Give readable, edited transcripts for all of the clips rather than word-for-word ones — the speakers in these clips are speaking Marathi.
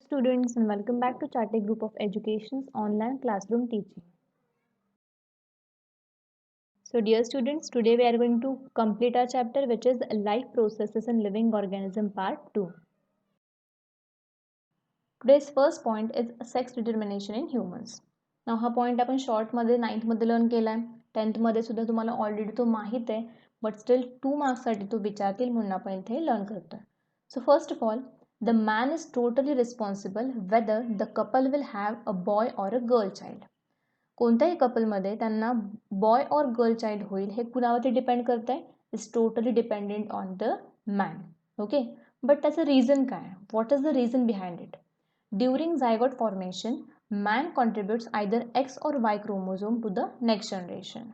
students, and welcome back to Chartered Group of Education's online classroom teaching. So dear students, today we are going to complete our chapter which is Life Processes in Living Organism Part 2. Today's first point is sex determination in humans. Now हा पॉइंट आपण शॉर्टमध्ये 9th मध्ये लर्न केला आहे. 10th मध्ये सुद्धा तुम्हाला ऑलरेडी तो माहीत आहे, बट स्टिल 2 मार्क्ससाठी तो विचारतील म्हणून आपण इथे लर्न करतोय. So first of all, the man is totally responsible whether the couple will have a boy or a girl child. कोणत्याही कपलमध्ये त्यांना बॉय और गर्ल चाइल्ड होईल हे कुणावरती डिपेंड करत आहे, is totally dependent on the man. Okay, but त्याचं रिझन काय, what is the reason behind it? During zygote formation man contributes either X or Y chromosome to the next generation.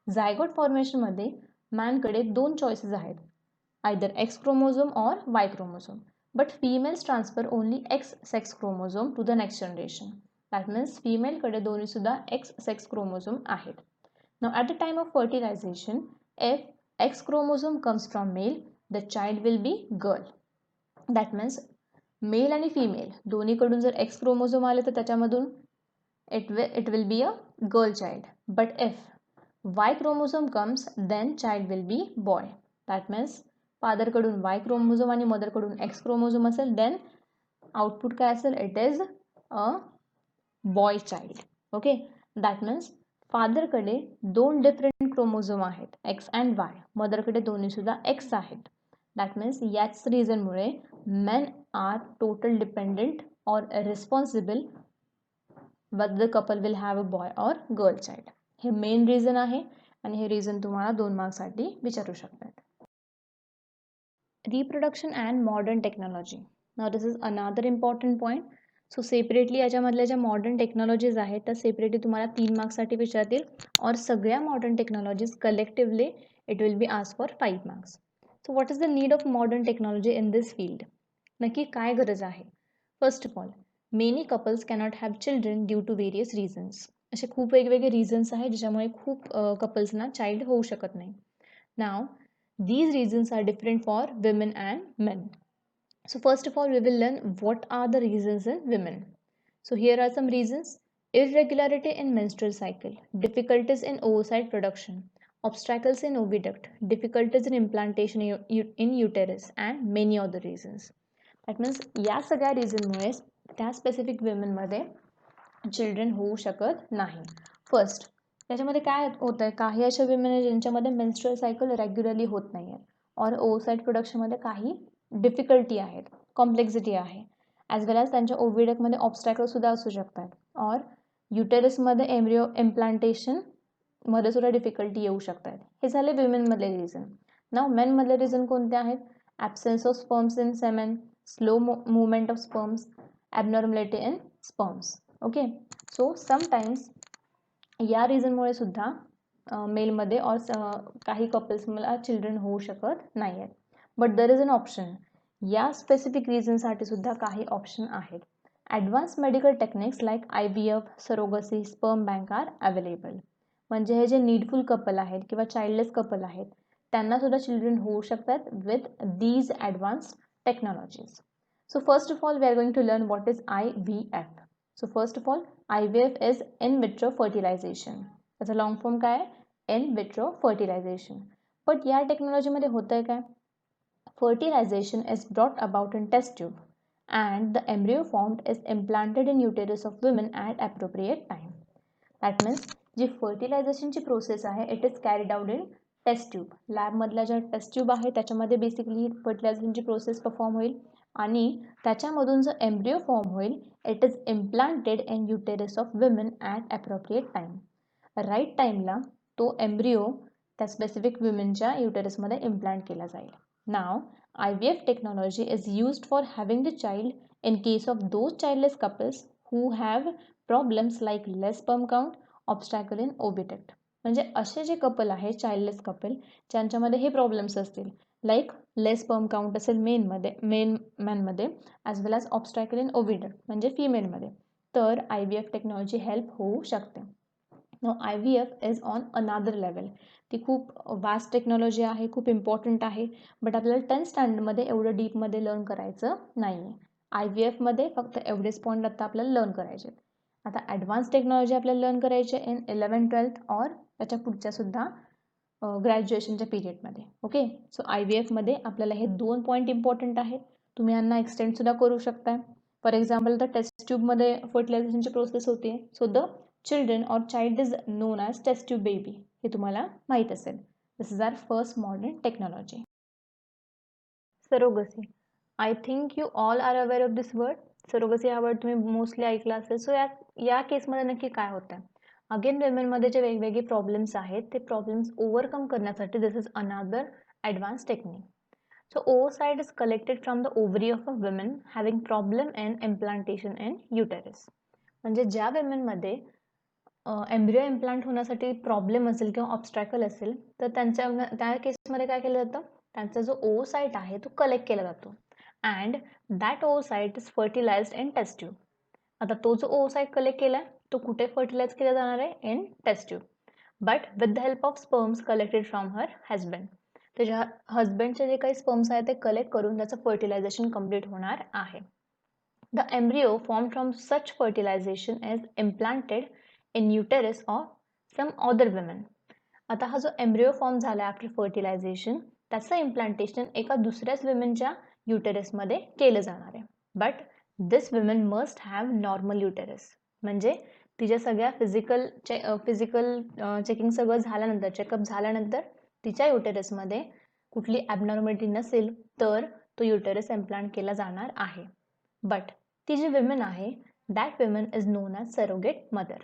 Zygote फॉर्मेशनमध्ये मॅनकडे 2 चॉईसेस आहेत, either X chromosome or Y chromosome, but females transfer only X sex chromosome to the next generation. That means female कडे दोन्ही सुद्धा X sex chromosome आहेत. Now at the time of fertilization, if X chromosome comes from male, the child will be girl. That means male आणि फिमेल दोन्हीकडून जर X chromosome आले तर त्याच्यामधून it will be a girl child. But if Y chromosome comes, then child will be boy. That means फादरकडून वाय क्रोमोझोम आणि मदरकडून एक्स क्रोमोझोम असेल, देन आउटपुट काय असेल, it is a boy child. Okay, that means फादरकडे 2 डिफरंट क्रोमोझोम आहेत, एक्स अँड वाय, मदरकडे दोन्ही सुद्धा एक्स आहेत. दॅट मीन्स याच रिझनमुळे men are total dependent or responsible whether the couple will have a boy or girl child. हे मेन रिझन आहे आणि हे रिझन तुम्हाला 2 मार्क्ससाठी विचारू शकतात. Reproduction and modern technology. Now this is another important point. So separately याच्यामधल्या ज्या मॉडर्न टेक्नॉलॉजीज आहेत त्या सेपरेटली तुम्हाला 3 मार्क्ससाठी विचारतील और सगळ्या modern technologies collectively it will be ask for 5 marks. So what is the need of modern technology in this field? नक्की काय गरज आहे? First of all, many couples cannot have children due to various reasons. असे खूप वेगवेगळे रिझन्स आहेत ज्याच्यामुळे खूप कपल्सना चाइल्ड होऊ शकत नाही. नाव these reasons are different for women and men. So first of all, we will learn what are the reasons in women. So here are some reasons: irregularity in menstrual cycle, difficulties in oocyte production, obstacles in oviduct, difficulties in implantation in uterus, and many other reasons. That means या सगळ्या रिझनमुळे त्या स्पेसिफिक वुमेनमध्ये चिल्ड्रन होऊ शकत नाही. फर्स्ट, त्याच्यामध्ये काय होतं आहे, काही अशा विमेन आहे ज्यांच्यामध्ये मेन्स्ट्रुअल सायकल रेग्युलरली होत नाही आहे और ओसाइट प्रोडक्शनमध्ये काही डिफिकल्टी आहेत, कॉम्प्लेक्सिटी आहे, ॲज वेल ॲज त्यांच्या ओव्हिडक्टमध्ये ऑब्स्टॅकलसुद्धा असू शकतात और युटेरसमध्ये एम्ब्रिओ इम्प्लांटेशनमध्ये सुद्धा डिफिकल्टी येऊ शकतात. हे झाले विमेनमधले रिझन. नाव मेनमधले रिझन कोणते आहेत? Absence of sperms in semen, slow movement of sperms, abnormality in sperms. Okay, so sometimes या रिझनमुळे सुद्धा मेलमध्ये और काही कपल्स मला चिल्ड्रन होऊ शकत नाही आहेत. But there is an option. या स्पेसिफिक रिझनसाठी सुद्धा काही ऑप्शन आहेत. Advance medical techniques like IVF, surrogacy, sperm bank are available. म्हणजे हे जे नीडफुल कपल आहेत किंवा चाइल्डलेस कपल आहेत त्यांना सुद्धा चिल्ड्रन होऊ शकतात with these advance technologies. So first of all we are going to learn what is IVF. So first of all, IVF is in vitro fertilisation. त्याचा लॉंग फॉर्म काय आहे? In vitro fertilisation. बट या टेक्नॉलॉजीमध्ये होतं आहे काय? Fertilisation is brought about in test tube and the embryo formed is implanted in uterus of women at appropriate time. That means जी फर्टिलायझेशनची प्रोसेस आहे it is carried out in test tube. लॅबमधल्या ज्या टेस्ट ट्यूब आहे त्याच्यामध्ये बेसिकली फर्टिलायझेशनची प्रोसेस परफॉर्म होईल आणि त्याच्यामधून जो एम्ब्रिओ फॉर्म होईल it is implanted in uterus of women at appropriate time. Right टाईमला तो एम्ब्रिओ त्या स्पेसिफिक वुमेनच्या युटेरसमध्ये इम्प्लांट केला जाईल. नाव IVF technology is used for having the child in case of those childless couples who have problems like less sperm count, obstacle in oviduct. म्हणजे असे जे कपल आहे चाइल्डलेस कपल ज्यांच्यामध्ये हे प्रॉब्लेम्स असतील लाईक लेस स्पर्म काउंट असेल मॅनमध्ये as well as obstacle in oviduct म्हणजे फिमेलमध्ये, तर IVF टेक्नॉलॉजी हेल्प होऊ शकते. IVF is on another level. ती खूप वास्ट टेक्नॉलॉजी आहे, खूप इम्पॉर्टंट आहे, बट आपल्याला 10th स्टँडर्डमध्ये एवढं डीपमध्ये लर्न करायचं नाही आहे. IVF मध्ये फक्त एवढेच पॉईंट आता आपल्याला लर्न करायचे. आता ॲडव्हान्स टेक्नॉलॉजी आपल्याला लर्न करायचे इन 11th-12th और त्याच्या पुढच्या सुद्धा ग्रॅज्युएशनच्या पिरियडमध्ये. ओके, सो IVF मध्ये आपल्याला हे 2 पॉईंट इम्पॉर्टंट आहेत. तुम्ही यांना एक्सटेंड सुद्धा करू शकता. फॉर एक्झाम्पल, द टेस्ट ट्यूबमध्ये फर्टिलायझेशनची प्रोसेस होते. So the children or child is known as test tube baby. हे तुम्हाला माहीत असेल. This is our first modern technology. Surrogacy. I think you all are aware of this word. Surrogacy हा वर्ड तुम्ही मोस्टली ऐकला असेल. सो या केसमध्ये नक्की काय होतं? अगेन विमेनमध्ये जे वेगवेगळे प्रॉब्लेम्स आहेत ते प्रॉब्लेम्स ओव्हरकम करण्यासाठी this is another advance technique. So oocyte is collected from the ovary of a woman having problem in implantation in uterus. म्हणजे ज्या विमेनमध्ये एम्ब्रिओ इम्प्लांट होण्यासाठी प्रॉब्लेम असेल किंवा ऑब्स्ट्रॅकल असेल तर त्या केसमध्ये काय केलं जातं? त्यांचा जो oocyte आहे तो कलेक्ट केला जातो and that oocyte is fertilised in test tube. आता तो जो oocyte कलेक्ट केला तो कुठे फर्टिलाइज केला जाणार आहे? In test tube, but with the help of sperms collected from her husband. त्याच्या हजबंडचे जे काही स्पर्म्स आहेत ते कलेक्ट करून त्याचं फर्टिलायझेशन कम्प्लीट होणार आहे. The embryo form from such fertilisation is implanted in uterus of some other women. आता हा जो एम्ब्रिओ फॉर्म झाला आफ्टर फर्टिलायझेशन त्याचं इम्प्लांटेशन एका दुसऱ्याच विमेनच्या युटेरसमध्ये केलं जाणार आहे. But this women must have normal uterus. म्हणजे तिच्या सगळ्या फिजिकल चेकिंग सगळं झाल्यानंतर, चेकअप झाल्यानंतर तिच्या युटेरसमध्ये कुठली ॲबनॉर्मॅलिटी नसेल तर तो युटेरस इम्प्लांट केला जाणार आहे. बट ती जी विमेन आहे that women is known as surrogate mother.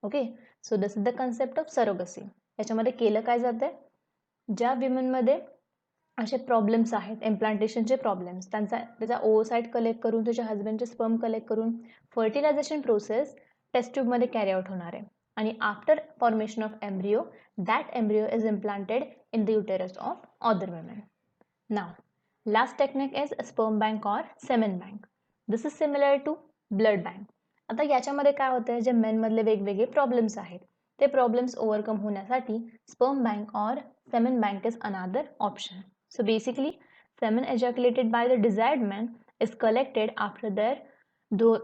Okay, so this is the concept of surrogacy. याच्यामध्ये केलं काय जातं? ज्या विमेनमध्ये असे प्रॉब्लेम्स आहेत, इम्प्लांटेशनचे प्रॉब्लेम्स, त्याचा oocyte कलेक्ट करून त्याच्या हजबंडचे स्पर्म कलेक्ट करून फर्टिलायझेशन प्रोसेस टेस्ट ट्यूबमध्ये कॅरी आउट होणार आहे आणि after formation of embryo that embryo is implanted in the uterus of other women. Now, last technique is sperm bank or semen bank. This is similar to blood bank. आता याच्यामध्ये काय होतं? जे मेनमधले वेगवेगळे प्रॉब्लेम्स आहेत ते प्रॉब्लेम्स ओव्हरकम होण्यासाठी स्पर्म बँक और semen bank is another option. So basically semen ejaculated by the desired man is collected after their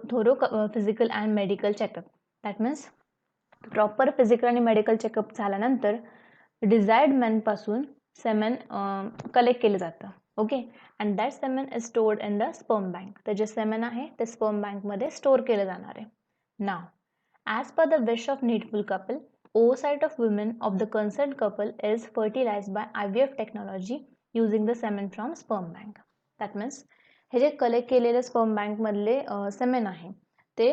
thorough physical and medical checkup. That means proper physical आणि मेडिकल चेकअप झाल्यानंतर डिझायर्ड मॅनपासून सेमेन कलेक्ट केलं जातं. Okay, and that semen is stored in the sperm bank. तर जे सेमेन आहे ते स्पर्म बँकमध्ये स्टोअर केलं जाणार आहे. नाव, as per the wish of needful couple, oocyte of women of the concerned couple is fertilized by IVF technology using the semen from sperm bank. That means हे जे कलेक्ट केलेले स्पर्म बँकमधले सेमेन आहे ते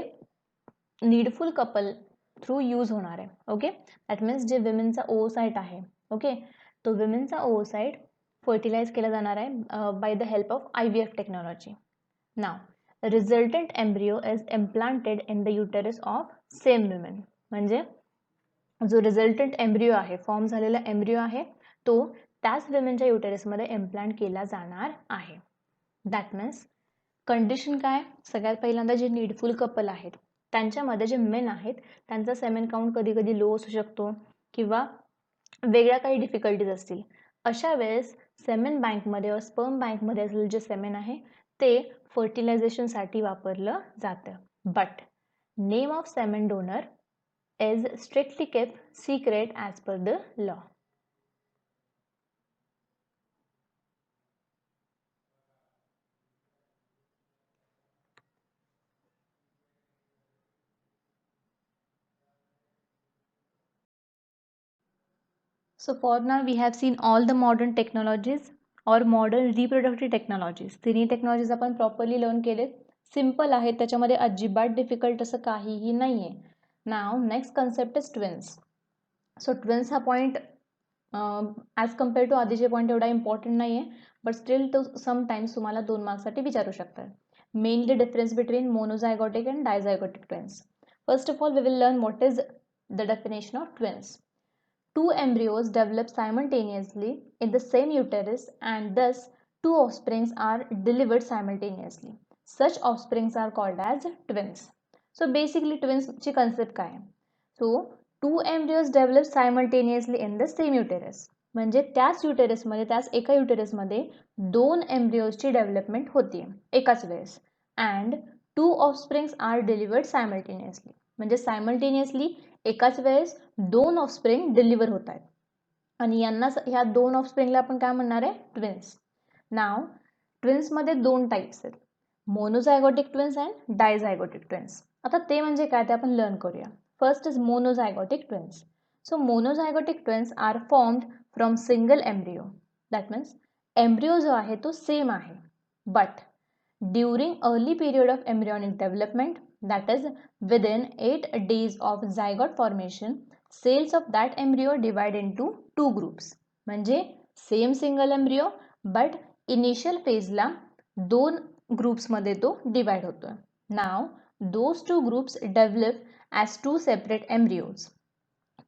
नीडफुल कपल थ्रू यूज होणार आहे. ओके, दॅट मीन्स जे विमेनचा oocyte आहे, ओके, तो विमेनचा oocyte फर्टिलाइज केला जाणार आहे by the help of IVF technology. Now, resultant embryo is implanted in the uterus of same women. म्हणजे जो रिझल्टंट एम्ब्रिओ आहे, फॉर्म झालेला एम्ब्रिओ आहे तो त्याच विमेनच्या युटेरसमध्ये इम्प्लांट केला जाणार आहे. दॅट मीन्स कंडिशन काय? सगळ्यात पहिल्यांदा जे नीडफुल कपल आहेत त्यांच्यामध्ये जे मेन आहेत त्यांचा सेमेन काउंट कधी कधी लो असू शकतो किंवा वेगळ्या काही डिफिकल्टीज असतील. अशा वेळेस सेमेन बँकमध्ये स्पर्म बँकमध्ये असलेलं जे सेमेन आहे ते फर्टिलायझेशनसाठी वापरलं जातं. But name of semen donor is strictly kept secret as per the law. So for now we have seen all the modern technologies or modern reproductive technologies. तिन्ही टेक्नॉलॉजीज आपण प्रॉपरली लर्न केले. सिम्पल आहेत, त्याच्यामध्ये अजिबात डिफिकल्ट असं काहीही नाही आहे. Now next concept is twins. So twins हा पॉईंट ॲज कम्पेअर टू आधीचे पॉईंट एवढा इम्पॉर्टंट नाही आहे, बट स्टील तो समटाईम्स तुम्हाला 2 मार्क्ससाठी विचारू शकतात. Mainly difference between monozygotic and dizygotic twins. First of all we will learn what is the definition of twins. Two embryos develop simultaneously in the same uterus and thus two offsprings are delivered simultaneously. Such offsprings are called as twins. So basically twins ची concept काय आहे? So two embryos develop simultaneously in the same uterus. म्हणजे त्याच युटेरसमध्ये, त्याच एका युटेरसमध्ये 2 एम्ब्रियोजची डेव्हलपमेंट होती एकाच वेळेस and 2 offsprings are delivered simultaneously. म्हणजे सायमल्टेनियसली एकाच वेळेस 2 ऑफस्प्रिंग डिलिव्हर होत आहेत आणि यांना ह्या 2 ऑफस्प्रिंगला आपण काय म्हणणार आहे? ट्विन्स. नाव ट्विन्समध्ये 2 टाईप्स आहेत, monozygotic twins and dizygotic twins. आता ते म्हणजे काय ते आपण लर्न करूया. First is monozygotic twins. So monozygotic twins are formed from single embryo. That means embryo जो आहे तो सेम आहे, but during early period of embryonic development, that is within 8 days of zygote formation, cells of that embryo divide into 2 groups. म्हणजे same single embryo but initial फेजला 2 ग्रुप्समध्ये तो डिवाइड होतोय. Now those 2 groups develop as 2 separate embryos.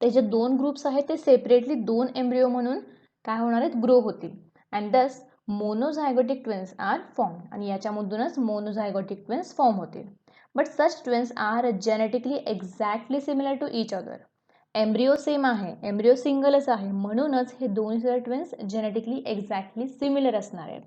ते जे 2 ग्रुप्स आहेत ते सेपरेटली 2 एम्ब्रियो म्हणून काय होणार आहेत? ग्रो होतील. अँड दस मोनोझायगोटिक ट्विन्स आर फॉर्म. आणि याच्यामधूनच मोनोझायगोटिक ट्विन्स फॉर्म होतील. But such twins are genetically exactly similar to each other. Embryo same आहे, एम्ब्रियो सिंगलच आहे, म्हणूनच हे दोन्ही ट्विन्स जेनेटिकली एक्झॅक्टली सिमिलर असणार आहेत.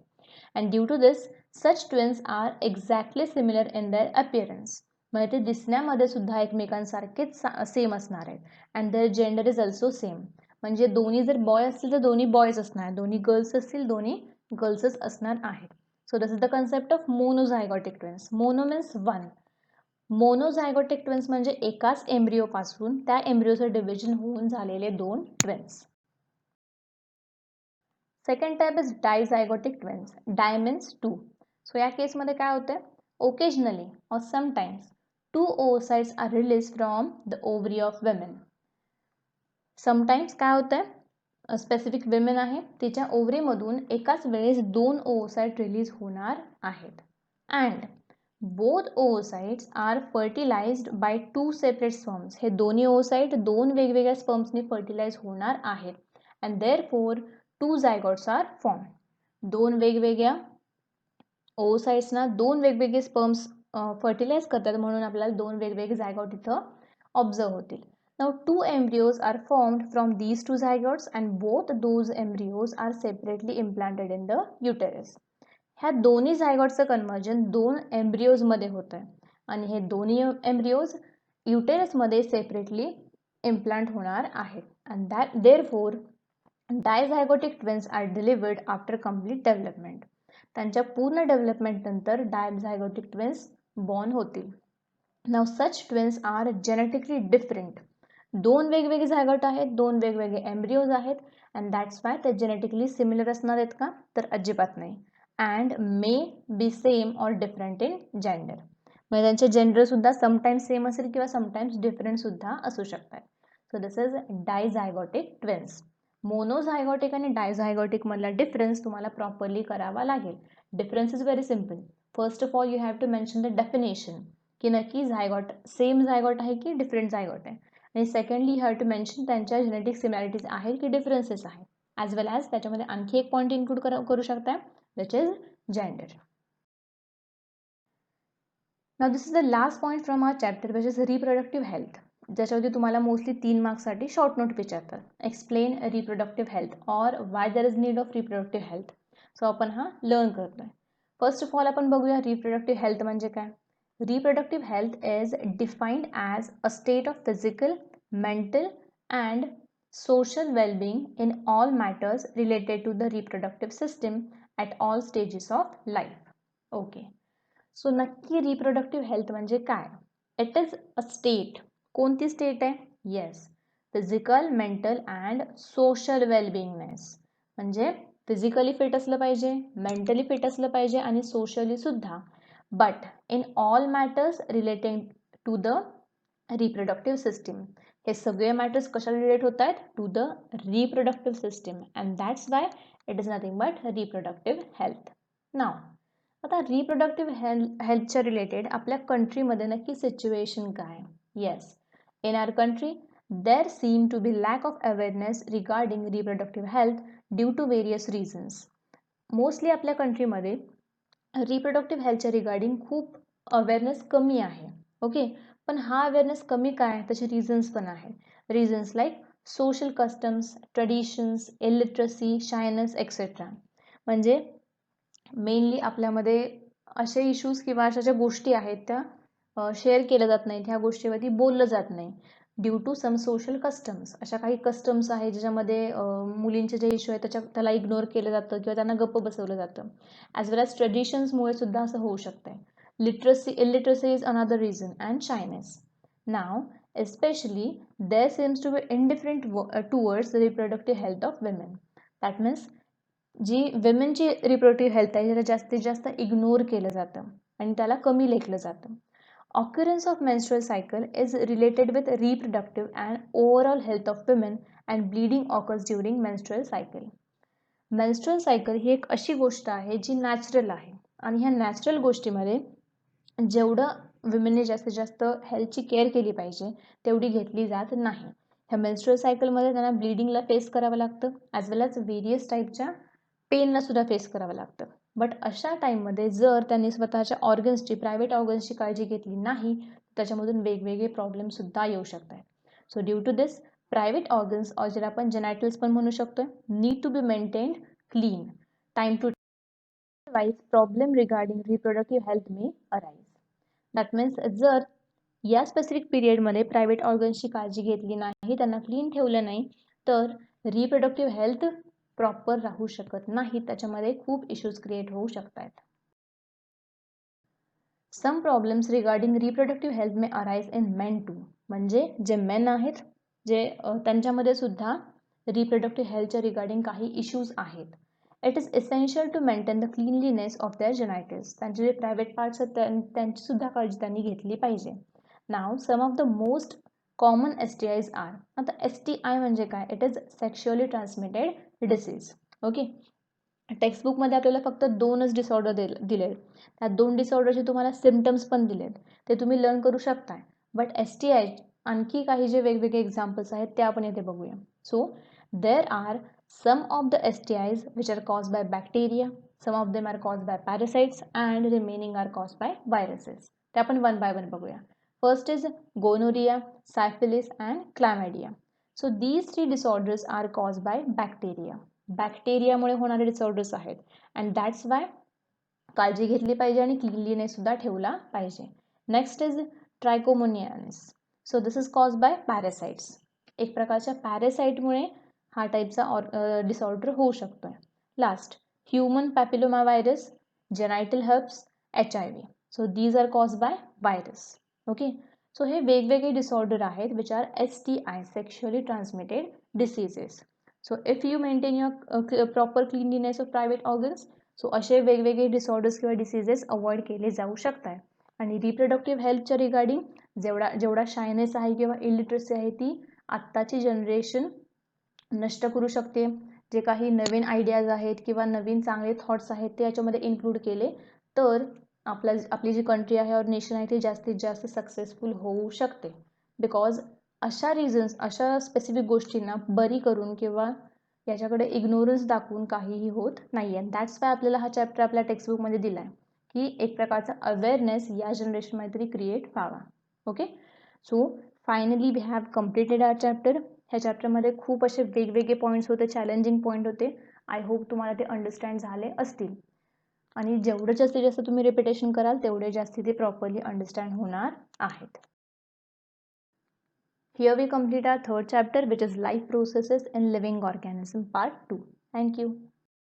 And due to this such twins are exactly similar in their appearance. म्हणजे ते दिसण्यामध्ये सुद्धा एकमेकांसारखेच सेम असणार आहेत. And their gender is also same. म्हणजे दोन्ही जर बॉय असतील तर दोन्ही बॉयज असणार, दोन्ही गर्ल्स असतील दोन्ही गर्ल्सच असणार आहेत. So this is the concept of monozygotic twins. Mono means 1. Monozygotic twins म्हणजे एकाच एम्ब्रियोपासून त्या एम्ब्रियोचं डिव्हिजन होऊन झालेले 2 twins. Second type is dizygotic twins. Di means 2. So या केसमध्ये काय होतं? Occasionally or sometimes 2 oocytes are released from the ovary of women. Sometimes काय होतं? स्पेसिफिक विमेन आहे, तिच्या ओव्हरीमधून एकाच वेळेस 2 oocyte रिलीज होणार आहेत. And both oocytes are fertilised by 2 separate sperms. हे दोन्ही oocyte 2 वेगवेगळ्या स्पर्म्सने फर्टिलाइज होणार आहेत. And therefore 2 zygotes are form. 2 वेगवेगळ्या oocytesना 2 वेगवेगळे स्पर्म्स फर्टिलाइज करतात, म्हणून आपल्याला 2 वेगवेगळे झायगोट इथं ऑब्झर्व होतील. Now 2 embryos are formed from these 2 zygotes and both those embryos are separately implanted in the uterus. ह्या दोन्ही झायगोटचं कन्वर्जन 2 एम्ब्रियोजमध्ये होतं आहे आणि हे दोन्ही एम्ब्रियोज युटेरसमध्ये सेपरेटली इम्प्लांट होणार आहेत. And that therefore dizygotic twins are delivered after complete development. त्यांच्या पूर्ण डेव्हलपमेंट नंतर डायझायगोटिक ट्विन्स बॉर्न होतील. Now such twins are genetically different. 2 वेगवेगळे झायगोट आहेत, 2 वेगवेगळे एम्ब्रियोज आहेत, अँड दॅट्स वाय ते जेनेटिकली सिमिलर असणार आहेत का? तर अजिबात नाही. And may be same or different in gender. म्हणजे त्यांचे जेंडर सुद्धा समटाइम्स सेम असेल किंवा समटाइम्स डिफरंट सुद्धा असू शकतात. So this is dizygotic twins. Monozygotic आणि डायझायगोटिक मधला डिफरन्स तुम्हाला प्रॉपरली करावा लागेल. Difference is very simple. First of all you have to mention the definition की नक्की झायगोट सेम झायगोट आहे की डिफरंट झायगोट आहे. आणि secondly you have to mention त्यांच्या जेनेटिक सिमिलॅरिटीज आहेत की डिफरन्सेस आहेत. ॲज वेल ॲज त्याच्यामध्ये आणखी एक पॉईंट इन्क्लूड करू शकता, which is gender. Now this is the last point from our chapter which is reproductive health. ज्याच्यावरती तुम्हाला मोस्टली 3 मार्क्ससाठी शॉर्ट नोट विचारतात. एक्सप्लेन रिप्रोडक्टिव्ह हेल्थ और why there is need of reproductive health. So आपण हा लर्न करतोय. फर्स्ट ऑफ ऑल आपण बघूया रिप्रोडक्टिव्ह हेल्थ म्हणजे काय. Reproductive health is defined as a state of physical, mental, and social well-being in all matters related to the reproductive system at all stages of life. Okay. So नक्की reproductive health म्हणजे काय? It is a state. कोणती state आहे? Yes. Physical, mental and social well-beingness. म्हणजे फिजिकली फिट असलं पाहिजे, मेंटली फिट असलं पाहिजे आणि सोशली सुद्धा. But in all matters relating to the reproductive system. हे सगळे मॅटर्स कशाला रिलेट होत आहेत? To the reproductive system. And that's why it is nothing but reproductive health. Now आता रिप्रोडक्टिव्ह हेल्थच्या रिलेटेड आपल्या कंट्रीमध्ये नक्की सिच्युएशन काय? Yes, in our country there seem to be lack of awareness regarding reproductive health due to various reasons. Mostly आपल्या कंट्रीमध्ये रिप्रोडक्टिव्ह हेल्थच्या रिगार्डिंग खूप अवेअरनेस कमी आहे. ओके, पण हा अवेअरनेस कमी काय? त्याचे रिझन्स पण आहे. Reasons like social customs, traditions, illiteracy, shyness etcetera. म्हणजे मेनली आपल्यामध्ये असे इश्यूज किंवा अशा ज्या गोष्टी आहेत त्या शेअर केल्या जात नाहीत, ह्या गोष्टीवरती बोललं जात नाही due to some social customs. अशा काही कस्टम्स आहेत ज्याच्यामध्ये मुलींचे जे इश्यू आहेत त्याला इग्नोर केलं जातं किंवा त्यांना गप्प बसवलं जातं. ॲज वेल ॲज ट्रेडिशन्समुळे सुद्धा असं होऊ शकतंय. Illiteracy is another reason and shyness. Now especially there seems to be indifferent towards the reproductive health of women. That means जी विमेनची रिप्रोडक्टिव्ह हेल्थ आहे त्याला जास्तीत जास्त इग्नोर केलं जातं आणि त्याला कमी लेखलं जातं. Occurrence of menstrual cycle is related with reproductive and overall health of women and bleeding occurs during menstrual cycle. Menstrual cycle ही एक अशी गोष्ट आहे जी नॅचरल आहे आणि ह्या नॅचरल गोष्टीमध्ये जेवढं विमेनने जास्तीत जास्त हेल्थची केअर केली पाहिजे तेवढी घेतली जात नाही. ह्या मेन्स्ट्रुअल सायकलमध्ये त्यांना ब्लिडिंगला फेस करावं लागतं ॲज वेल ॲज व्हेरियस टाईपच्या पेनला सुद्धा फेस करावं लागतं. बट अशा टाईममध्ये जर त्यांनी स्वतःच्या ऑर्गन्सची प्रायव्हेट ऑर्गन्सची काळजी घेतली नाही त्याच्यामधून वेगवेगळे प्रॉब्लेमसुद्धा येऊ शकतात. So due to this private organs ज्याला आपण जेनायटल्स पण म्हणू शकतो need to be maintained clean time to wise problem regarding reproductive health may arise. That means जर या स्पेसिफिक पिरियडमध्ये प्रायव्हेट ऑर्गन्सची काळजी घेतली नाही त्यांना क्लीन ठेवलं नाही तर रिप्रोडक्टिव्ह हेल्थ प्रॉपर राहू शकत नाही. त्याच्यामध्ये खूप इश्यूज क्रिएट होऊ शकतात. Some problems regarding reproductive health may arise in men too. म्हणजे जे मेन आहेत जे त्यांच्यामध्ये सुद्धा रिप्रोडक्टिव्ह हेल्थच्या रिगार्डिंग काही इश्यूज आहेत. It is essential to maintain the cleanliness of their genitals. त्यांचे जे प्रायव्हेट पार्ट्स आहेत त्यांची सुद्धा काळजी त्यांनी घेतली पाहिजे. नाव some of the most common STIs are. आता STI म्हणजे काय? It is sexually transmitted disease. Okay, टेक्स्टबुकमध्ये आपल्याला फक्त 2च डिसऑर्डर दिलेत. त्या 2 डिसऑर्डरचे तुम्हाला सिम्पटम्स पण दिलेत ते तुम्ही लर्न करू शकताय. बट STI आणखी काही जे वेगवेगळे एक्झाम्पल्स आहेत ते आपण इथे बघूया. So there are some of the STIs which are caused by bacteria, some of them are caused by parasites and remaining are caused by viruses. ते आपण वन बाय वन बघूया. First is gonorrhea, syphilis and chlamydia. So these 3 disorders are caused by bacteria. बॅक्टेरियामुळे होणारे डिसऑर्डर्स आहेत and that's why काळजी घेतली पाहिजे आणि क्लीनलीनेस सुद्धा ठेवला पाहिजे. Next is trichomoniasis. So this is caused by parasites. एक प्रकारच्या पॅरासाइटमुळे हा टाईपचा डिसऑर्डर होऊ शकतो. Last human papilloma virus, genital herpes, HIV. So these are caused by virus. Okay, so हे वेगवेगळे डिसऑर्डर आहेत which are STI, sexually transmitted diseases. So if you maintain your proper cleanliness of private organs so असे वेगवेगळे डिसऑर्डर्स किंवा डिसीजेस अवॉइड केले जाऊ शकतात. आणि रिप्रोडक्टिव्ह हेल्थच्या रिगार्डिंग जेवढा शायनेस आहे किंवा इलिटरसी आहे ती आत्ताची जनरेशन नष्ट करू शकते. जे काही नवीन आयडियाज आहेत किंवा नवीन चांगले थॉट्स आहेत ते याच्यामध्ये इन्क्लूड केले तर आपली जी कंट्री आहे और नेशन आहे ते जास्तीत जास्त सक्सेसफुल होऊ शकते. बिकॉज अशा रिझन्स अशा स्पेसिफिक गोष्टींना बरी करून किंवा याच्याकडे इग्नोरन्स दाखवून काहीही होत नाही आहे. दॅट्स वाय आपल्याला हा चॅप्टर आपल्या टेक्स्टबुकमध्ये दिला आहे की एक प्रकारचा अवेअरनेस या जनरेशनमध्ये तरी क्रिएट व्हावा. Okay, so finally we have completed our chapter. ह्या चॅप्टरमध्ये खूप असे वेगवेगळे पॉईंट्स होते, चॅलेंजिंग पॉईंट होते. आय होप तुम्हाला ते अंडरस्टँड झाले असतील आणि जेवढं जास्तीत जास्त तुम्ही रिपिटेशन कराल तेवढे जास्त ते प्रॉपरली अंडरस्टँड होणार आहेत. Here we complete our third chapter which is life processes in living organism part 2. Thank you.